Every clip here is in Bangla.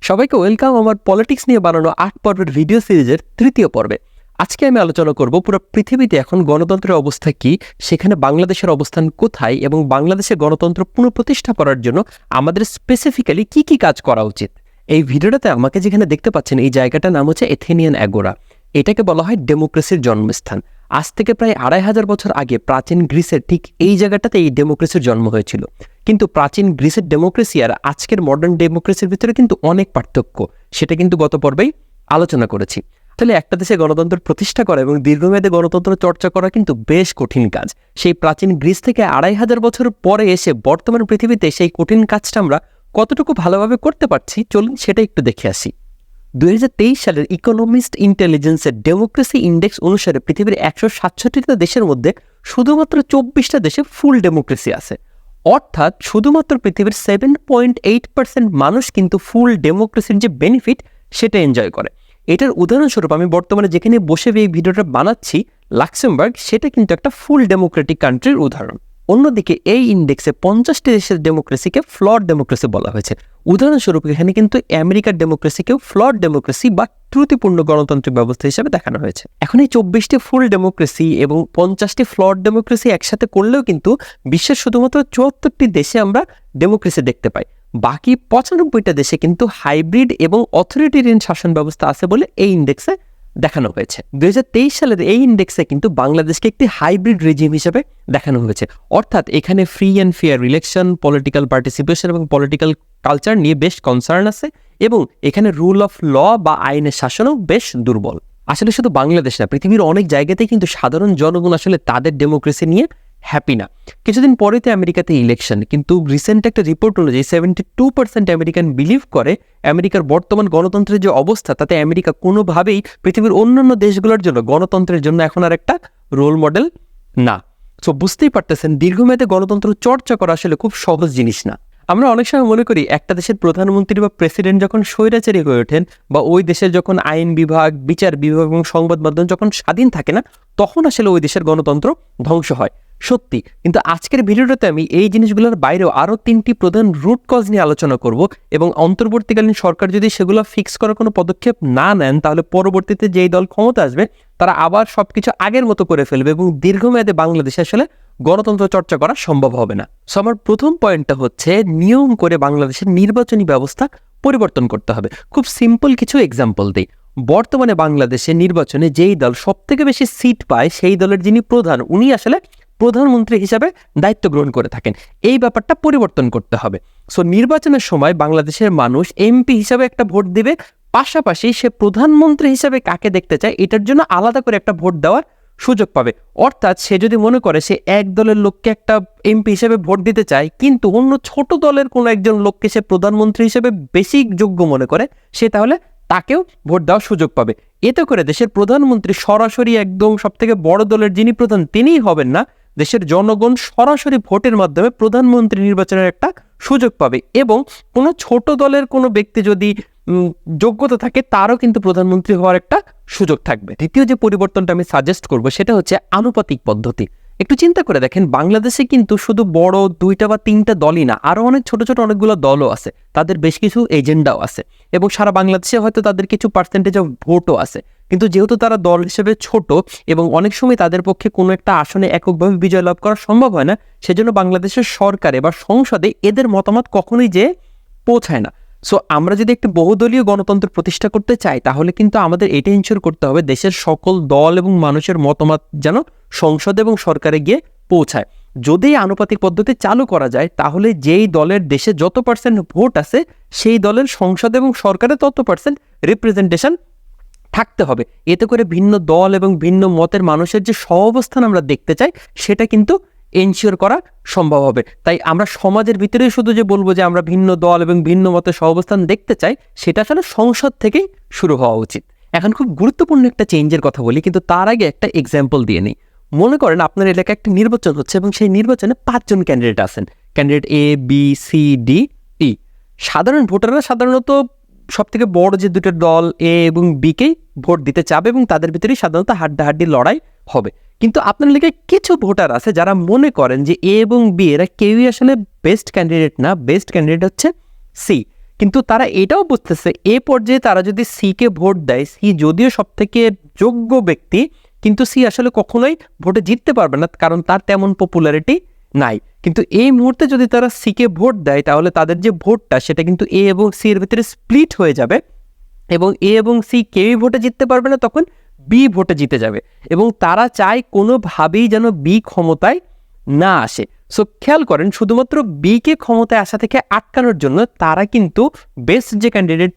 সবাইকে ওয়েলকাম আমার পলিটিক্স নিয়ে বানানো 8 পর্বের ভিডিও সিরিজের তৃতীয় পর্বে। আজকে আমি আলোচনা করব পুরো পৃথিবীতে এখন গণতন্ত্রের অবস্থা কি, সেখানে বাংলাদেশের অবস্থান কোথায় এবং বাংলাদেশে গণতন্ত্র পুনঃপ্রতিষ্ঠা করার জন্য আমাদের স্পেসিফিক্যালি কি কি কাজ করা উচিত। এই ভিডিওটাতে আমাকে যেখানে দেখতে পাচ্ছেন এই জায়গাটার নাম হচ্ছে এথেনিয়ান অ্যাগোরা। এটাকে বলা হয় ডেমোক্রেসির জন্মস্থান। আজ থেকে প্রায় 2500 বছর আগে প্রাচীন গ্রিসের ঠিক এই জায়গাটাতে এই ডেমোক্রেসির জন্ম হয়েছিল। কিন্তু প্রাচীন গ্রিসের ডেমোক্রেসি আর আজকের মডার্ন ডেমোক্রেসির ভিতরে কিন্তু অনেক পার্থক্য, সেটা কিন্তু গত পর্বেই আলোচনা করেছি। তাহলে একটা দেশে গণতন্ত্র প্রতিষ্ঠা করা এবং দীর্ঘমেয়াদে গণতন্ত্র চর্চা করা কিন্তু বেশ কঠিন কাজ। সেই প্রাচীন গ্রিস থেকে 2500 বছর পরে এসে বর্তমান পৃথিবীতে সেই কঠিন কাজটা আমরা কতটুকু ভালোভাবে করতে পারছি, চলুন সেটা একটু দেখে আসি। 2023 সালের ইকোনমিস্ট ইন্টেলিজেন্সের ডেমোক্রেসি ইন্ডেক্স অনুসারে পৃথিবীর 167টা দেশের মধ্যে শুধুমাত্র 24টা দেশে ফুল ডেমোক্রেসি আছে। অর্থাৎ শুধুমাত্র পৃথিবীর 7.8% মানুষ কিন্তু ফুল ডেমোক্রেসির যে বেনিফিট সেটা এনজয় করে। এটার উদাহরণস্বরূপ আমি বর্তমানে যেখানে বসে এই ভিডিওটা বানাচ্ছি, লাক্সেমবার্গ, সেটা কিন্তু একটা ফুল ডেমোক্রেটিক কান্ট্রির উদাহরণ। অন্যদিকে এই ইন্ডেক্সে 50টি দেশের ডেমোক্রেসিকে ফ্লড ডেমোক্রেসি বলা হয়েছে। উদাহরণস্বরূপ এখানে কিন্তু আমেরিকার ডেমোক্রেসিকেও ফ্লড ডেমোক্রেসি বা ত্রুটিপূর্ণ গণতান্ত্রিক ব্যবস্থা হিসেবে দেখানো হয়েছে। এখন এই 24টি ফুল ডেমোক্রেসি এবং 50টি ফ্লড ডেমোক্রেসি একসাথে করলেও কিন্তু বিশ্বের শুধুমাত্র 74টি দেশে আমরা ডেমোক্রেসি দেখতে পাই। বাকি 95টা দেশে কিন্তু হাইব্রিড এবং অথরিটেরিয়ান শাসন ব্যবস্থা আছে বলে এই ইন্ডেক্সে দেখানো হয়েছে। 2023 সালের এই ইন্ডেক্সে কিন্তু বাংলাদেশকে একটি হাইব্রিড রেজিম হিসেবে দেখানো হয়েছে। অর্থাৎ এখানে free and fair election, political participation এবং পলিটিক্যাল কালচার নিয়ে বেশ কনসার্ন আছে এবং এখানে রুল অফ ল বা আইনের শাসনও বেশ দুর্বল। আসলে শুধু বাংলাদেশ না, পৃথিবীর অনেক জায়গাতেই কিন্তু সাধারণ জনগণ আসলে তাদের ডেমোক্রেসি নিয়ে হ্যাপি না। কিছুদিন পরেতে আমেরিকাতে ইলেকশন, কিন্তু রিসেন্ট একটা রিপোর্ট অনুযায়ী 72% আমেরিকান বিলিভ করে আমেরিকার বর্তমান গণতন্ত্রের যে অবস্থা তাতে আমেরিকা কোনোভাবেই পৃথিবীর অন্যান্য দেশগুলোর জন্য গণতন্ত্রের জন্য এখন আর একটা রোল মডেল না। সো বুঝতেই পারতেছেন দীর্ঘমেয়াদে গণতন্ত্র চর্চা করা আসলে খুব সহজ জিনিস না। আমরা অনেক সময় মনে করি একটা দেশের প্রধানমন্ত্রী বা প্রেসিডেন্ট যখন স্বৈরাচারী হয়ে ওঠেন বা ওই দেশের যখন আইন বিভাগ, বিচার বিভাগ এবং সংবাদ মাধ্যম যখন স্বাধীন থাকে না, তখন আসলে ওই দেশের গণতন্ত্র ধ্বংস হয়। সত্যি, কিন্তু আজকের ভিডিওটাতে আমি এই জিনিসগুলোর বাইরেও আরও 3টি প্রধান রুট কজ নিয়ে আলোচনা করব এবং অন্তর্বর্তীকালীন সরকার যদি সেগুলো ফিক্স করার কোনো পদক্ষেপ না নেন তাহলে পরবর্তীতে যেই দল ক্ষমতা আসবে তারা আবার সবকিছু আগের মতো করে ফেলবে এবং দীর্ঘমেয়াদে বাংলাদেশে আসলে গণতন্ত্র চর্চা করা সম্ভব হবে না। সো আমার প্রথম পয়েন্টটা হচ্ছে নিয়ম করে বাংলাদেশের নির্বাচনী ব্যবস্থা পরিবর্তন করতে হবে। খুব সিম্পল কিছু এক্সাম্পল দিই। বর্তমানে বাংলাদেশে নির্বাচনে যেই দল সবথেকে বেশি সিট পায় সেই দলের যিনি প্রধান, উনি আসলে প্রধানমন্ত্রী হিসাবে দায়িত্ব গ্রহণ করে থাকেন। এই ব্যাপারটা পরিবর্তন করতে হবে। সো নির্বাচনের সময় বাংলাদেশের মানুষ এমপি হিসাবে একটা ভোট দিবে, পাশাপাশি সে প্রধানমন্ত্রী হিসাবে কাকে দেখতে চায় এটার জন্য আলাদা করে একটা ভোট দেওয়ার সুযোগ পাবে। অর্থাৎ সে যদি মনে করে সে এক দলের লোককে একটা এমপি হিসেবে ভোট দিতে চায় কিন্তু অন্য ছোট দলের কোনো একজন লোককে সে প্রধানমন্ত্রী হিসেবে বেশি যোগ্য মনে করে, সে তাহলে তাকেও ভোট দেওয়ার সুযোগ পাবে। এতে করে দেশের প্রধানমন্ত্রী সরাসরি একদম সবথেকে বড় দলের যিনি প্রধান তিনিই হবেন না, দেশের জনগণ সরাসরি ভোটের মাধ্যমে প্রধানমন্ত্রী নির্বাচনের একটা সুযোগ পাবে এবং কোনো ছোট দলের কোনো ব্যক্তি যদি যোগ্যতা থাকে তারও কিন্তু প্রধানমন্ত্রী হওয়ার একটা সুযোগ থাকবে। দ্বিতীয় যে পরিবর্তনটা আমি সাজেস্ট করবো সেটা হচ্ছে আনুপাতিক পদ্ধতি। একটু চিন্তা করে দেখেন, বাংলাদেশে কিন্তু শুধু বড় 2টা বা 3টা দলই না, আরও অনেক ছোট ছোট অনেকগুলো দলও আছে, তাদের বেশ কিছু এজেন্ডাও আছে এবং সারা বাংলাদেশে হয়তো তাদের কিছু পার্সেন্টেজ অফ ভোটও আছে। কিন্তু যেহেতু তারা দল হিসেবে ছোট এবং অনেক সময় তাদের পক্ষে কোনো একটা আসনে এককভাবে বিজয় লাভ করা সম্ভব হয় না, সেজন্য বাংলাদেশের সরকারে বা সংসদে এদের মতামত কখনোই যে পৌঁছায় না। সো আমরা যদি একটি বহুদলীয় গণতন্ত্র প্রতিষ্ঠা করতে চাই তাহলে কিন্তু আমাদের এটা ইনশিওর করতে হবে দেশের সকল দল এবং মানুষের মতামত যেন সংসদ এবং সরকারে গিয়ে পৌঁছায়। যদি আনুপাতিক পদ্ধতি চালু করা যায় তাহলে যেই দলের দেশে যত পার্সেন্ট ভোট আছে সেই দলের সংসদ এবং সরকারে তত পার্সেন্ট রিপ্রেজেন্টেশন থাকতে হবে। এতে করে ভিন্ন দল এবং ভিন্ন মতের মানুষের যে সহাবস্থান আমরা দেখতে চাই সেটা কিন্তু এনশিওর করা সম্ভব হবে। তাই আমরা সমাজের ভিতরেই শুধু যে বলবো যে আমরা ভিন্ন দল এবং ভিন্ন মতের সহাবস্থান দেখতে চাই, সেটা আসলে সংসদ থেকেই শুরু হওয়া উচিত। এখন খুব গুরুত্বপূর্ণ একটা চেঞ্জের কথা বলি, কিন্তু তার আগে একটা এক্সাম্পল দিয়ে নিই। মনে করেন আপনার এলাকায় একটা নির্বাচন হচ্ছে এবং সেই নির্বাচনে 5 জন ক্যান্ডিডেট আছেন, ক্যান্ডিডেট এ, বি, সি, ডি, ই। সাধারণ ভোটাররা সাধারণত সবথেকে বড় যে 2টা দল এ এবং বিকেই ভোট দিতে চাবে এবং তাদের ভিতরেই সাধারণত হাড্ডাহাড্ডি লড়াই হবে। কিন্তু আপনার এলাকায় কিছু ভোটার আছে যারা মনে করেন যে এ এবং বি এরা কেউই আসলে বেস্ট ক্যান্ডিডেট না, বেস্ট ক্যান্ডিডেট হচ্ছে সি। কিন্তু তারা এটাও বুঝতেছে এ পর্যায়ে তারা যদি সিকে ভোট দেয়, সি যদিও সব থেকে যোগ্য ব্যক্তি, কিন্তু সি আসলে কখনোই ভোটে জিততে পারবে না, কারণ তার তেমন পপুলারিটি নাই। কিন্তু এই মুহূর্তে যদি তারা সিকে ভোট দেয় তাহলে তাদের যে ভোটটা সেটা কিন্তু এ এবং সি এর ভিতরে স্প্লিট হয়ে যাবে, এবং এ এবং সি কেউই ভোটে জিততে পারবে না, তখন বি ভোটে জিতে যাবে। এবং তারা চায় কোনোভাবেই যেন বি ক্ষমতায় না আসে। সো খেয়াল করেন, শুধুমাত্র বিকে ক্ষমতায় আসা থেকে আটকানোর জন্য তারা কিন্তু বেস্ট যে ক্যান্ডিডেট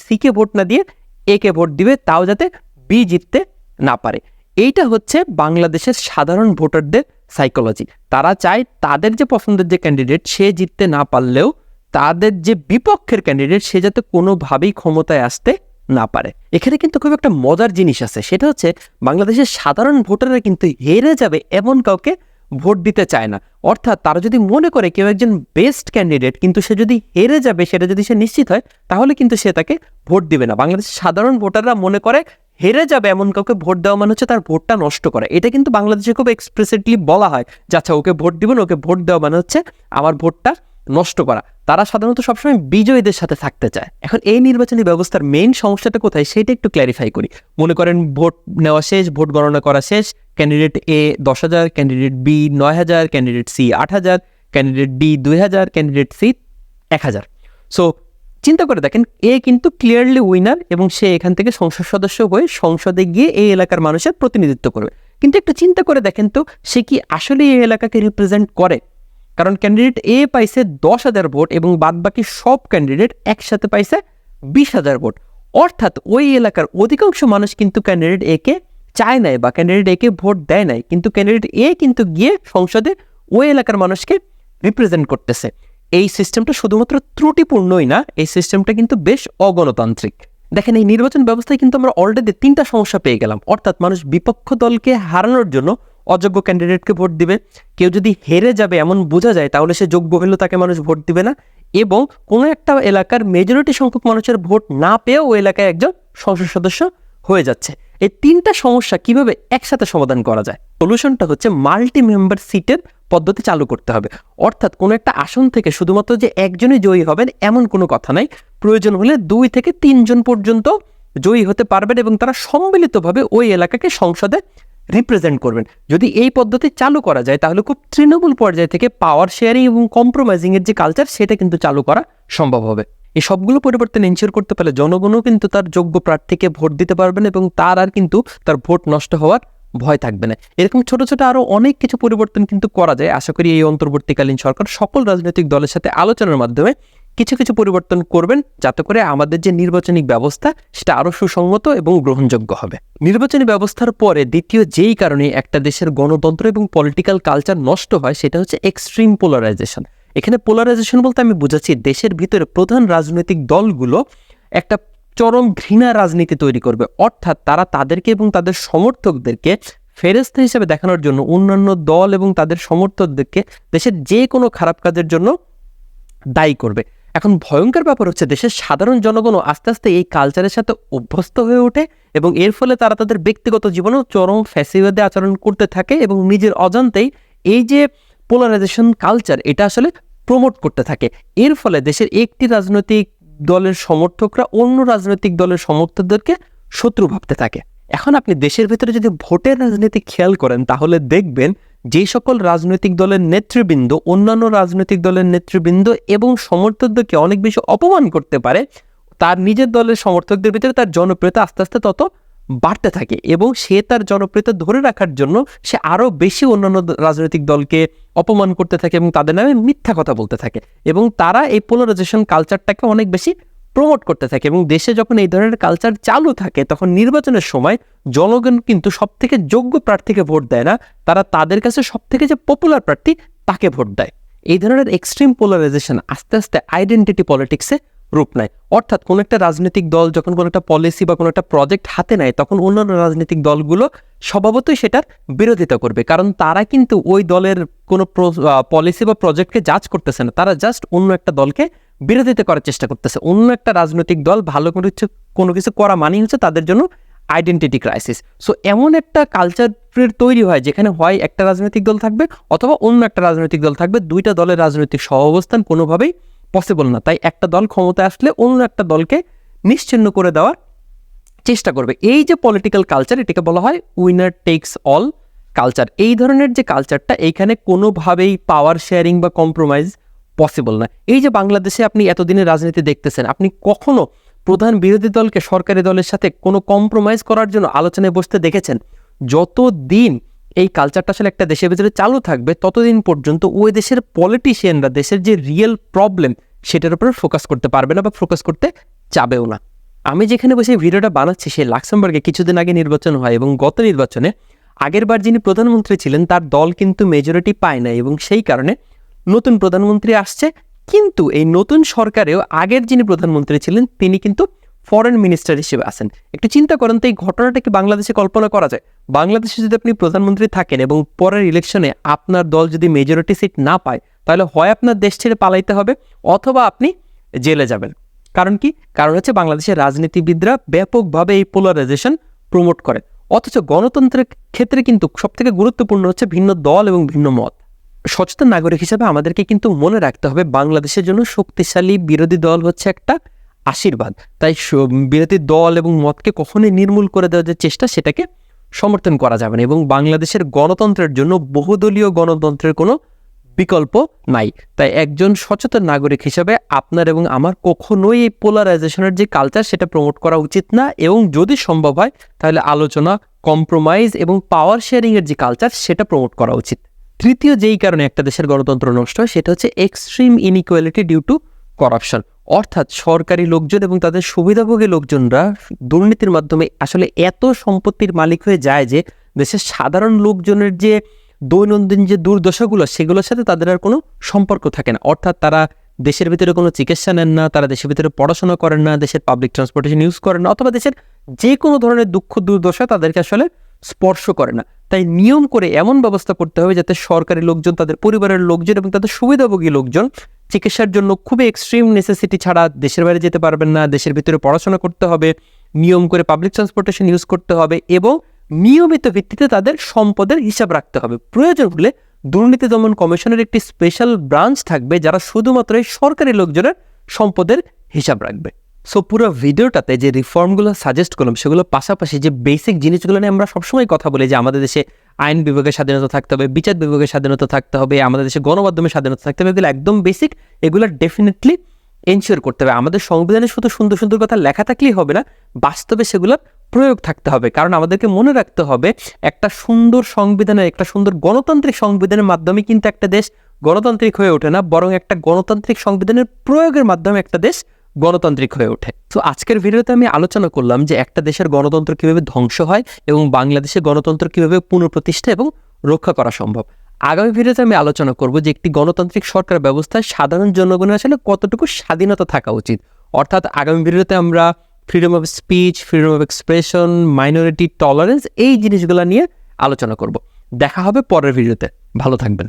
সিকে ভোট না দিয়ে একে ভোট দিবে, তাও যাতে বি জিততে না পারে। এইটা হচ্ছে বাংলাদেশের সাধারণ ভোটারদের সাইকোলজি। তারা চায় তাদের যে পছন্দের যে ক্যান্ডিডেট সে জিততে না পারলেও তাদের যে বিপক্ষের ক্যান্ডিডেট সে যাতে কোনোভাবেই ক্ষমতায় আসতে না পারে। এখানে কিন্তু খুব একটা মজার জিনিস আছে, সেটা হচ্ছে বাংলাদেশের সাধারণ ভোটাররা কিন্তু হেরে যাবে এমন কাউকে ভোট দিতে চায় না। অর্থাৎ তারা যদি মনে করে কেউ একজন বেস্ট ক্যান্ডিডেট, কিন্তু সে যদি হেরে যাবে সেটা যদি সে নিশ্চিত হয়, তাহলে কিন্তু সে তাকে ভোট দিবে না। বাংলাদেশের সাধারণ ভোটাররা মনে করে হেরে যাবে এমন কাউকে ভোট দেওয়া মানে হচ্ছে তার ভোটটা নষ্ট করা। এটা কিন্তু বাংলাদেশে খুব এক্সপ্রেসিভলি বলা হয় যে আচ্ছা ওকে ভোট দিবেন, ওকে ভোট দেওয়া মানে হচ্ছে আমার ভোটটা নষ্ট করা। তারা সাধারণত সবসময় বিজয়ীদের সাথে থাকতে চায়। এখন এই নির্বাচনী ব্যবস্থার মেইন সমস্যাটা কোথায় সেটা একটু ক্ল্যারিফাই করি। মনে করেন ভোট নেওয়া শেষ, ভোট গণনা করা শেষ, candidate A 10,000, candidate B 9,000, candidate C 8,000, candidate D 2,000, candidate C 1,000। So চিন্তা করে দেখেন, এ কিন্তু ক্লিয়ারলি উইনার এবং সে এখান থেকে সংসদ সদস্য হয়ে সংসদে গিয়ে এই এলাকার মানুষের প্রতিনিধিত্ব করবে। কিন্তু একটু চিন্তা করে দেখেন তো, সে কি আসলে এই এলাকাকে রিপ্রেজেন্ট করে? কারণ ক্যান্ডিডেট এ পাইছে 10,000 ভোট এবং বাদবাকি সব ক্যান্ডিডেট একসাথে পাইছে 20,000 ভোট। অর্থাৎ ওই এলাকার অধিকাংশ মানুষ কিন্তু ক্যান্ডিডেট এ কে চায় নাই বা ক্যান্ডিডেট এ কে ভোট দেয় নাই, কিন্তু ক্যান্ডিডেট এ কিন্তু গিয়ে সংসদে ওই এলাকার মানুষকে রিপ্রেজেন্ট করতেছে। এই সিস্টেমটা শুধুমাত্র ত্রুটিপূর্ণই না, এই সিস্টেমটা কিন্তু বেশ অগণতান্ত্রিক। দেখেন, এই নির্বাচন ব্যবস্থায় কিন্তু আমরা অলরেডি 3টা সমস্যা পেয়ে গেলাম। অর্থাৎ মানুষ বিপক্ষ দলকে হারানোর জন্য অযোগ্য ক্যান্ডিডেটকে ভোট দিবে, কেউ যদি হেরে যাবে এমন বোঝা যায় তাহলে সে যোগ্য হলেও তাকে মানুষ ভোট দিবে না, এবং কোনো একটা এলাকার মেজরিটি সংখ্যক মানুষের ভোট না পেয়েও ওই এলাকায় একজন সংসদ সদস্য হয়ে যাচ্ছে। এই 3টা সমস্যা কিভাবে একসাথে সমাধান করা যায়? সলিউশনটা হচ্ছে মাল্টি মেম্বার সিটের পদ্ধতি চালু করতে হবে। অর্থাৎ কোনো একটা আসন থেকে শুধুমাত্র যে একজনই জয়ী হবেন এমন কোনো কথা নাই, প্রয়োজন হলে 2 থেকে 3 জন পর্যন্ত জয়ী হতে পারবেন এবং তারা সম্মিলিতভাবে ওই এলাকাকে সংসদে রিপ্রেজেন্ট করবেন। যদি এই পদ্ধতি চালু করা যায় তাহলে খুব তৃণমূল পর্যায় থেকে পাওয়ার শেয়ারিং এবং কম্প্রোমাইজিং এর যে কালচার সেটা কিন্তু চালু করা সম্ভব হবে। এই সবগুলো পরিবর্তন এনশিওর করতে পারলে জনগণও কিন্তু তার যোগ্য প্রার্থীকে ভোট দিতে পারবেন এবং তার আর কিন্তু তার ভোট নষ্ট হওয়ার ভয় থাকবে না। এরকম ছোট ছোট আরো অনেক কিছু পরিবর্তন কিন্তু করা যায়। আশা করি এই অন্তর্বর্তীকালীন সরকার সকল রাজনৈতিক দলের সাথে আলোচনার মাধ্যমে কিছু কিছু পরিবর্তন করবেন, যাতে করে আমাদের যে নির্বাচনী ব্যবস্থা সেটা আরো সুসংগত এবং গ্রহণযোগ্য হবে। নির্বাচনী ব্যবস্থার পরে দ্বিতীয় যেই কারণে একটা দেশের গণতন্ত্র এবং পলিটিক্যাল কালচার নষ্ট হয় সেটা হচ্ছে এক্সট্রিম পোলারাইজেশন। এখানে পোলারাইজেশন বলতে আমি বুঝাচ্ছি দেশের ভিতরে প্রধান রাজনৈতিক দলগুলো একটা চরম ঘৃণা রাজনীতি তৈরি করবে। অর্থাৎ তারা তাদেরকে এবং তাদের সমর্থকদেরকে ফেরেশতা হিসেবে দেখানোর জন্য অন্যান্য দল এবং তাদের সমর্থকদেরকে দেশের যে কোনো খারাপ কাজের জন্য দায়ী করবে। এখন ভয়ঙ্কর ব্যাপার হচ্ছে দেশের সাধারণ জনগণও আস্তে আস্তে এই কালচারের সাথে অভ্যস্ত হয়ে ওঠে এবং এর ফলে তারা তাদের ব্যক্তিগত জীবনেও চরম ফ্যাসিবাদী আচরণ করতে থাকে এবং নিজের অজান্তেই এই যে পোলারাইজেশন কালচার এটা আসলে প্রমোট করতে থাকে। এর ফলে দেশের একটি রাজনৈতিক দলের সমর্থকরা অন্য রাজনৈতিক দলের সমর্থকদেরকে শত্রু ভাবতে থাকে। এখন আপনি দেশের ভিতরে যদি ভোটের রাজনীতি খেয়াল করেন তাহলে দেখবেন যে সকল রাজনৈতিক দলের নেতৃবৃন্দ অন্যান্য রাজনৈতিক দলের নেতৃবৃন্দ এবং সমর্থকদেরকে অনেক বেশি অপমান করতে পারে, তার নিজের দলের সমর্থকদের ভিতরে তার জনপ্রিয়তা আস্তে আস্তে তত বাড়তে থাকে এবং সে তার জনপ্রিয়তা ধরে রাখার জন্য সে আরো বেশি অন্যান্য রাজনৈতিক দলকে অপমান করতে থাকে এবং তাদের নামে মিথ্যা কথা বলতে থাকে এবং তারা এই পোলারাইজেশন কালচারটাকে অনেক বেশি প্রমোট করতে থাকে। এবং দেশে যখন এই ধরনের কালচার চালু থাকে তখন নির্বাচনের সময় জনগণ কিন্তু সব থেকে যোগ্য প্রার্থীকে ভোট দেয় না, তারা তাদের কাছে সব থেকে যে পপুলার প্রার্থী তাকে ভোট দেয়। এই ধরনের এক্সট্রিম পোলারাইজেশন আস্তে আস্তে আইডেন্টিটি পলিটিক্সে রূপ নেয়। অর্থাৎ কোনো একটা রাজনৈতিক দল যখন কোনো একটা পলিসি বা কোনো একটা প্রজেক্ট হাতে নেয় তখন অন্যান্য রাজনৈতিক দলগুলো স্বভাবতই সেটার বিরোধিতা করবে, কারণ তারা কিন্তু ওই দলের কোনো পলিসি বা প্রজেক্টকে জাজ করতেছে না, তারা জাস্ট অন্য একটা দলকে বিরোধিতা করার চেষ্টা করতেছে। অন্য একটা রাজনৈতিক দল ভালো কোনো কিছু করা মানেই হচ্ছে তাদের জন্য আইডেন্টিটি ক্রাইসিস। সো এমন একটা কালচার তৈরি হয় যেখানে হয় একটা রাজনৈতিক দল থাকবে অথবা অন্য একটা রাজনৈতিক দল থাকবে, দুইটা দলের রাজনৈতিক সহাবস্থান কোনোভাবেই পসিবল না। তাই একটা দল ক্ষমতায় আসলে অন্য একটা দলকে নিশ্চিহ্ন করে দেওয়ার চেষ্টা করবে। এই যে পলিটিক্যাল কালচার, এটাকে বলা হয় উইনার টেকস অল কালচার। এই ধরনের যে কালচারটা, এইখানে কোনোভাবেই পাওয়ার শেয়ারিং বা কম্প্রোমাইজ পসিবল না। এই যে বাংলাদেশে আপনি এতদিনের রাজনীতি দেখতেছেন, আপনি কখনো প্রধান বিরোধী দলকে সরকারি দলের সাথে কোনো কম্প্রোমাইজ করার জন্য আলোচনায় বসতে দেখেছেন? যতদিন এই কালচারটা আসলে একটা দেশের ভিতরে চালু থাকবে, ততদিন পর্যন্ত ওই দেশের পলিটিশিয়ানরা দেশের যে রিয়েল প্রবলেম সেটার উপরে ফোকাস করতে পারবে না বা ফোকাস করতে চাবেও না। আমি যেখানে বসে ভিডিওটা বানাচ্ছি, সেই লাক্সেমবার্গে কিছুদিন আগে নির্বাচন হয় এবং গত নির্বাচনে আগেরবার যিনি প্রধানমন্ত্রী ছিলেন তার দল কিন্তু মেজরিটি পায় না, এবং সেই কারণে নতুন প্রধানমন্ত্রী আসছে। কিন্তু এই নতুন সরকারেও আগের যিনি প্রধানমন্ত্রী ছিলেন তিনি কিন্তু ফরেন মিনিস্টার হিসেবে আছেন। একটু চিন্তা করেন তো, এই ঘটনাটা কি বাংলাদেশে কল্পনা করা যায়? বাংলাদেশে যদি আপনি প্রধানমন্ত্রী থাকেন এবং পরের ইলেকশনে আপনার দল যদি মেজরিটি সিট না পায়, তাহলে হয় আপনার দেশ ছেড়ে পালাইতে হবে অথবা আপনি জেলে যাবেন। কারণ কি? কারণ হচ্ছে বাংলাদেশের রাজনীতিবিদরা ব্যাপকভাবে এই পোলারাইজেশন প্রমোট করে। অথচ গণতন্ত্রের ক্ষেত্রে কিন্তু সবথেকে গুরুত্বপূর্ণ হচ্ছে ভিন্ন দল এবং ভিন্ন মত। সচেতন নাগরিক হিসেবে আমাদেরকে কিন্তু মনে রাখতে হবে, বাংলাদেশের জন্য শক্তিশালী বিরোধী দল হচ্ছে একটা আশীর্বাদ। তাই বিরোধী দল এবং মতকে কখনোই নির্মূল করে দেওয়ার যে চেষ্টা, সেটাকে সমর্থন করা যাবে না। এবং বাংলাদেশের গণতন্ত্রের জন্য বহুদলীয় গণতন্ত্রের কোনো বিকল্প নাই। তাই একজন সচেতন নাগরিক হিসেবে আপনার এবং আমার কখনোই এই পোলারাইজেশনের যে কালচার, সেটা প্রমোট করা উচিত না। এবং যদি সম্ভব হয় তাহলে আলোচনা, কম্প্রোমাইজ এবং পাওয়ার শেয়ারিংয়ের যে কালচার, সেটা প্রমোট করা উচিত। তৃতীয় যেই কারণে একটা দেশের গণতন্ত্র নষ্ট হয়, সেটা হচ্ছে extreme inequality due to corruption. অর্থাৎ সরকারি লোকজন এবং তাদের সুবিধাভোগী লোকজনরা দুর্নীতির মাধ্যমে আসলে এত সম্পত্তির মালিক হয়ে যায় যে দেশের সাধারণ লোকজনের যে দৈনন্দিন যে দুর্দশাগুলো, সেগুলোর সাথে তাদের আর কোনো সম্পর্ক থাকে না। অর্থাৎ তারা দেশের ভিতরে কোনো চিকিৎসা নেন না, তারা দেশের ভিতরে পড়াশোনা করেন না, দেশের পাবলিক ট্রান্সপোর্টেশন ইউজ করেন না, অথবা দেশের যে কোনো ধরনের দুঃখ দুর্দশা তাদেরকে আসলে স্পর্শ করে না। তাই নিয়ম করে এমন ব্যবস্থা করতে হবে যাতে সরকারি লোকজন, তাদের পরিবারের লোকজন এবং তাদের সুবিধাভোগী লোকজন চিকিৎসার জন্য খুবই এক্সট্রিম নেসেসিটি ছাড়া দেশের বাইরে যেতে পারবেন না, দেশের ভিতরে পড়াশোনা করতে হবে, নিয়ম করে পাবলিক ট্রান্সপোর্টেশন ইউজ করতে হবে এবং নিয়মিত ভিত্তিতে তাদের সম্পদের হিসাব রাখতে হবে। প্রয়োজন হলে দুর্নীতি দমন কমিশনের একটি স্পেশাল ব্রাঞ্চ থাকবে যারা শুধুমাত্র এই সরকারি লোকজনের সম্পদের হিসাব রাখবে। সো পুরো ভিডিওটাতে যে রিফর্মগুলো সাজেস্ট করলাম, সেগুলো পাশাপাশি যে বেসিক জিনিসগুলো নিয়ে আমরা সবসময় কথা বলি, যে আমাদের দেশে আইন বিভাগের স্বাধীনতা থাকতে হবে, বিচার বিভাগের স্বাধীনতা থাকতে হবে, আমাদের দেশে গণমাধ্যমের স্বাধীনতা থাকতে হবে, এগুলো একদম বেসিক। এগুলো ডেফিনেটলি এনশিওর করতে হবে। আমাদের সংবিধানে শুধু সুন্দর সুন্দর কথা লেখা থাকলেই হবে না, বাস্তবে সেগুলোর প্রয়োগ থাকতে হবে। কারণ আমাদেরকে মনে রাখতে হবে, একটা সুন্দর সংবিধানের, একটা সুন্দর গণতান্ত্রিক সংবিধানের মাধ্যমে কিন্তু একটা দেশ গণতান্ত্রিক হয়ে ওঠে না, বরং একটা গণতান্ত্রিক সংবিধানের প্রয়োগের মাধ্যমে একটা দেশ গণতান্ত্রিক হয়ে ওঠে। তো আজকের ভিডিওতে আমি আলোচনা করলাম যে একটা দেশের গণতন্ত্র কিভাবে ধ্বংস হয় এবং বাংলাদেশের গণতন্ত্র কিভাবে পুনঃপ্রতিষ্ঠা এবং রক্ষা করা সম্ভব। আগামী ভিডিওতে আমি আলোচনা করব যে একটি গণতান্ত্রিক সরকার ব্যবস্থায় সাধারণ জনগণের আসলে কতটুকু স্বাধীনতা থাকা উচিত। অর্থাৎ আগামী ভিডিওতে আমরা freedom of speech, freedom of expression, minority tolerance, এই জিনিসগুলো নিয়ে আলোচনা করব। দেখা হবে পরের ভিডিওতে। ভালো থাকবেন।